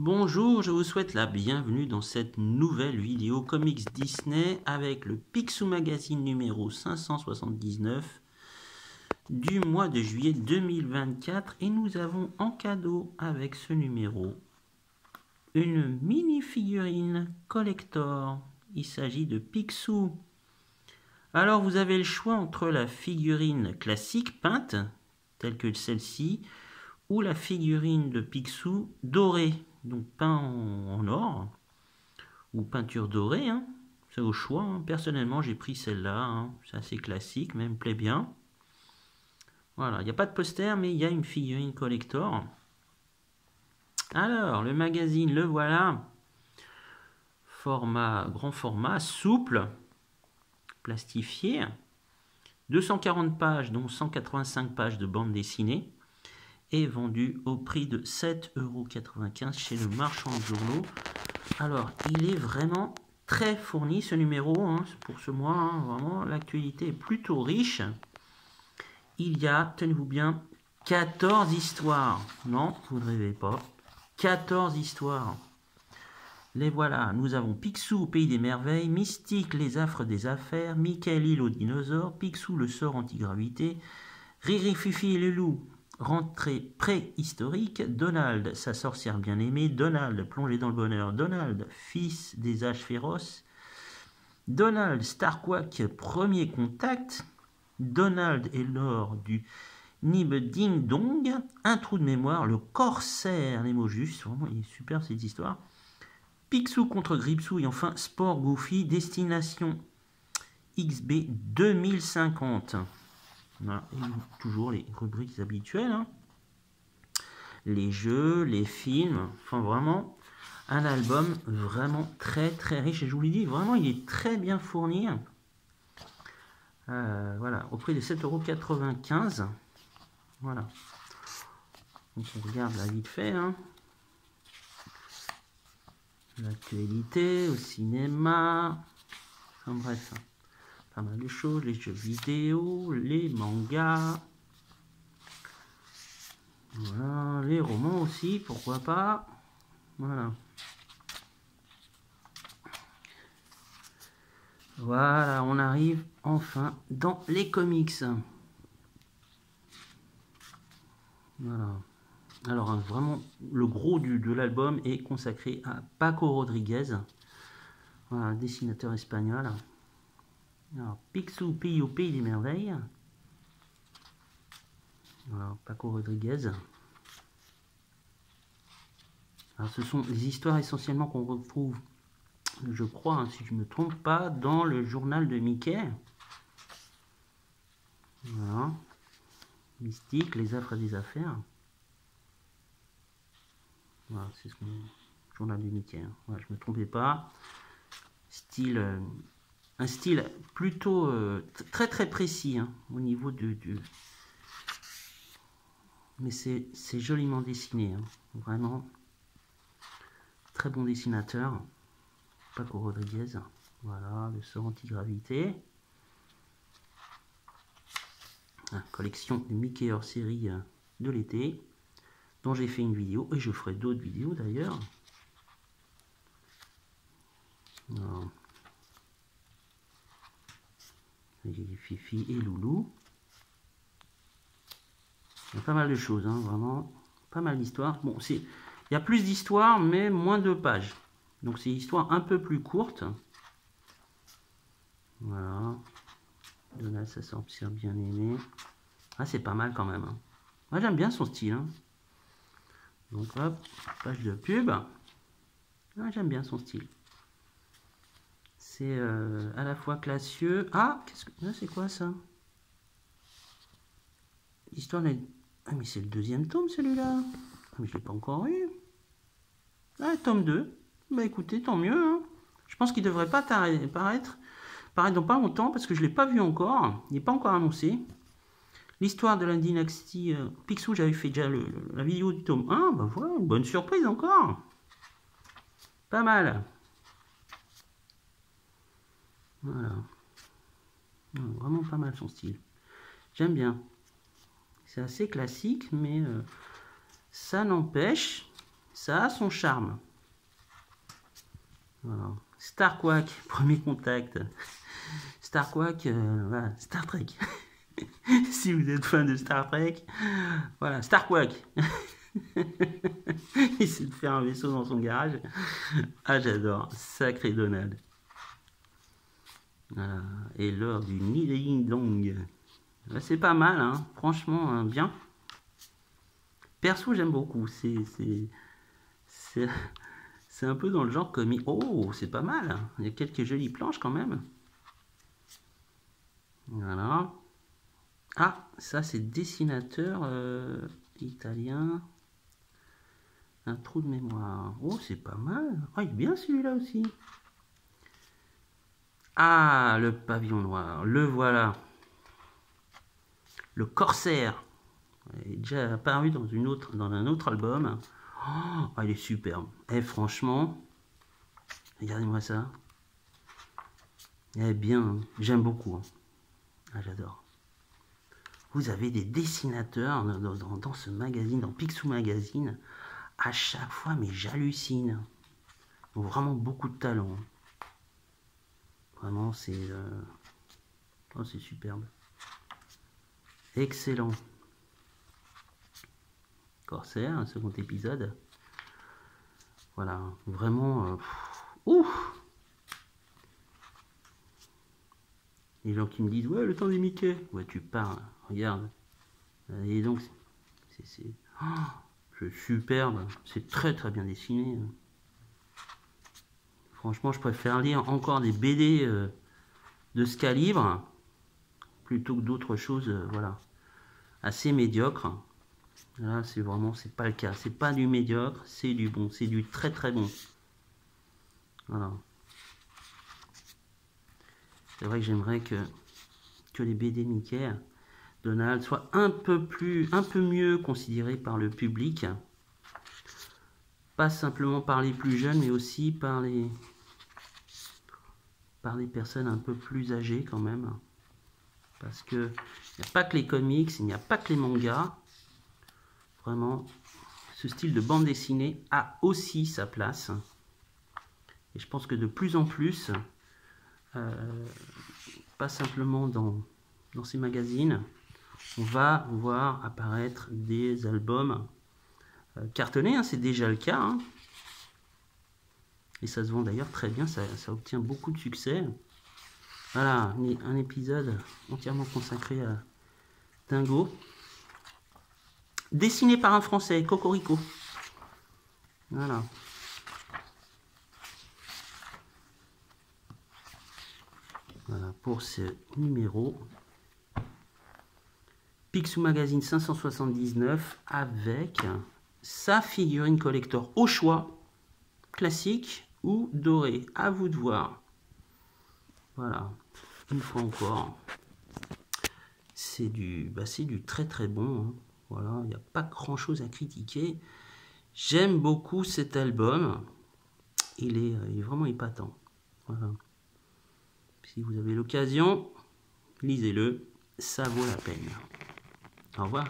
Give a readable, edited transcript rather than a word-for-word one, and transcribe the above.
Bonjour, je vous souhaite la bienvenue dans cette nouvelle vidéo Comics Disney avec le Picsou Magazine numéro 579 du mois de juillet 2024 et nous avons en cadeau avec ce numéro une mini figurine collector. Il s'agit de Picsou. Alors vous avez le choix entre la figurine classique peinte telle que celle-ci ou la figurine de Picsou dorée, donc peint en or ou peinture dorée, hein. C'est au choix, hein. Personnellement j'ai pris celle-là, hein. C'est assez classique mais elle me plaît bien. Voilà, il n'y a pas de poster mais il y a une figurine collector. Alors le magazine, le voilà, grand format, souple, plastifié, 240 pages dont 185 pages de bande dessinée, est vendu au prix de 7,95 € chez le marchand de journaux. Alors, il est vraiment très fourni ce numéro, hein, pour ce mois, hein, vraiment, l'actualité est plutôt riche. Il y a, tenez-vous bien, 14 histoires. Non, vous ne rêvez pas. 14 histoires. Les voilà, nous avons Picsou au pays des merveilles, Mystique, les affres des affaires, Mickey l'île aux dinosaures, Picsou le sort antigravité, Riri, Fifi et le loup, rentrée préhistorique, Donald, sa sorcière bien-aimée, Donald, plongé dans le bonheur, Donald, fils des âges féroces, Donald, Starquack, premier contact, Donald et l'or du Nib Ding Dong, un trou de mémoire, le corsaire, les mots justes, vraiment, il est super cette histoire, Picsou contre Gripsou et enfin Sport Goofy, destination XB 2050. Voilà, et toujours les rubriques habituelles, hein. Les jeux, les films, enfin vraiment un album vraiment très très riche et je vous l'ai dit, vraiment il est très bien fourni. Voilà, au prix de 7,95 €. Voilà. Donc on regarde là vite fait, hein. L'actualité au cinéma, enfin bref, pas mal de choses, les jeux vidéo, les mangas. Voilà, les romans aussi, pourquoi pas. Voilà. Voilà, on arrive enfin dans les comics. Voilà. Alors, vraiment, le gros de l'album est consacré à Paco Rodriguez. Voilà, dessinateur espagnol. Alors, Picsou, pays au pays des merveilles. Voilà, Paco Rodriguez. Alors, ce sont des histoires essentiellement qu'on retrouve, je crois, hein, si je ne me trompe pas, dans le journal de Mickey. Voilà. Mystique, les affres des affaires. Voilà, c'est ce qu'on... journal de Mickey. Hein. Voilà, je ne me trompais pas. Style, un style plutôt très très précis, hein, au niveau du... Mais c'est joliment dessiné, hein, vraiment. Très bon dessinateur. Paco Rodriguez. Voilà, le sort antigravité. Collection de Mickey hors série de l'été, dont j'ai fait une vidéo, et je ferai d'autres vidéos d'ailleurs. Il y a Fifi et Loulou. Il y a pas mal de choses, hein, vraiment. Pas mal d'histoires. Bon, il y a plus d'histoires, mais moins de pages. Donc c'est une histoire un peu plus courte. Voilà. Donald, sa sorcière bien aimée. Ah, c'est pas mal quand même. Hein. Moi, j'aime bien son style. Hein. Donc, hop, page de pub. Ah, j'aime bien son style. C'est à la fois classieux. Ah, c'est quoi ça? L'histoire des... Ah, mais c'est le deuxième tome celui-là. Ah, mais je l'ai pas encore eu. Ah, tome 2. Bah écoutez, tant mieux. Hein. Je pense qu'il devrait pas paraître dans pas longtemps parce que je l'ai pas vu encore. Il n'est pas encore annoncé. L'histoire de la dynastie Picsou, j'avais fait déjà la vidéo du tome 1. Bah voilà, une bonne surprise encore. Pas mal. Voilà. Vraiment pas mal son style. J'aime bien. C'est assez classique, mais ça n'empêche, ça a son charme. Voilà. Star Quack, premier contact. Star Quack, voilà, Star Trek. Si vous êtes fan de Star Trek, voilà, Star Quack. Il essaie de faire un vaisseau dans son garage. Ah, j'adore, sacré Donald. Voilà. Et l'heure du Niding Dong. C'est pas mal, hein. Franchement, hein, bien. Perso, j'aime beaucoup. C'est un peu dans le genre comique. Oh, c'est pas mal. Il y a quelques jolies planches quand même. Voilà. Ah, ça c'est dessinateur italien. Un trou de mémoire. Oh, c'est pas mal. Ah, il est bien celui-là aussi. Ah, le pavillon noir. Le voilà. Le corsaire. Il est déjà apparu dans un autre album. Oh, il est superbe. Et franchement, regardez-moi ça. Eh bien, j'aime beaucoup. Hein. Ah, j'adore. Vous avez des dessinateurs dans ce magazine, dans Picsou Magazine. À chaque fois, mais j'hallucine. Ils ont vraiment beaucoup de talent. Vraiment, c'est oh, c'est superbe. Excellent. Corsaire, un second épisode. Voilà, vraiment... ouf. Les gens qui me disent, ouais, le temps des Mickey. Ouais, tu parles, regarde. Et donc, c'est superbe. C'est très très bien dessiné. Franchement, je préfère lire encore des BD de ce calibre plutôt que d'autres choses, voilà, assez médiocres. Là, c'est vraiment, c'est pas le cas. C'est pas du médiocre, c'est du bon, c'est du très très bon. Voilà. C'est vrai que j'aimerais que les BD Mickey, Donald, soient un peu mieux considérés par le public. Pas simplement par les plus jeunes, mais aussi par les personnes un peu plus âgées quand même. Parce que il n'y a pas que les comics, il n'y a pas que les mangas. Vraiment, ce style de bande dessinée a aussi sa place. Et je pense que de plus en plus, pas simplement dans ces magazines, on va voir apparaître des albums cartonnés, hein, c'est déjà le cas. Hein. Et ça se vend d'ailleurs très bien, ça obtient beaucoup de succès. Voilà, un épisode entièrement consacré à Dingo. Dessiné par un Français, Cocorico. Voilà. Voilà pour ce numéro. Picsou Magazine 579 avec sa figurine collector au choix, classique ou doré. À vous de voir. Voilà, une fois encore, c'est du très très bon. Hein. Voilà, il n'y a pas grand chose à critiquer. J'aime beaucoup cet album. Il est vraiment épatant. Voilà. Si vous avez l'occasion, lisez-le. Ça vaut la peine. Au revoir.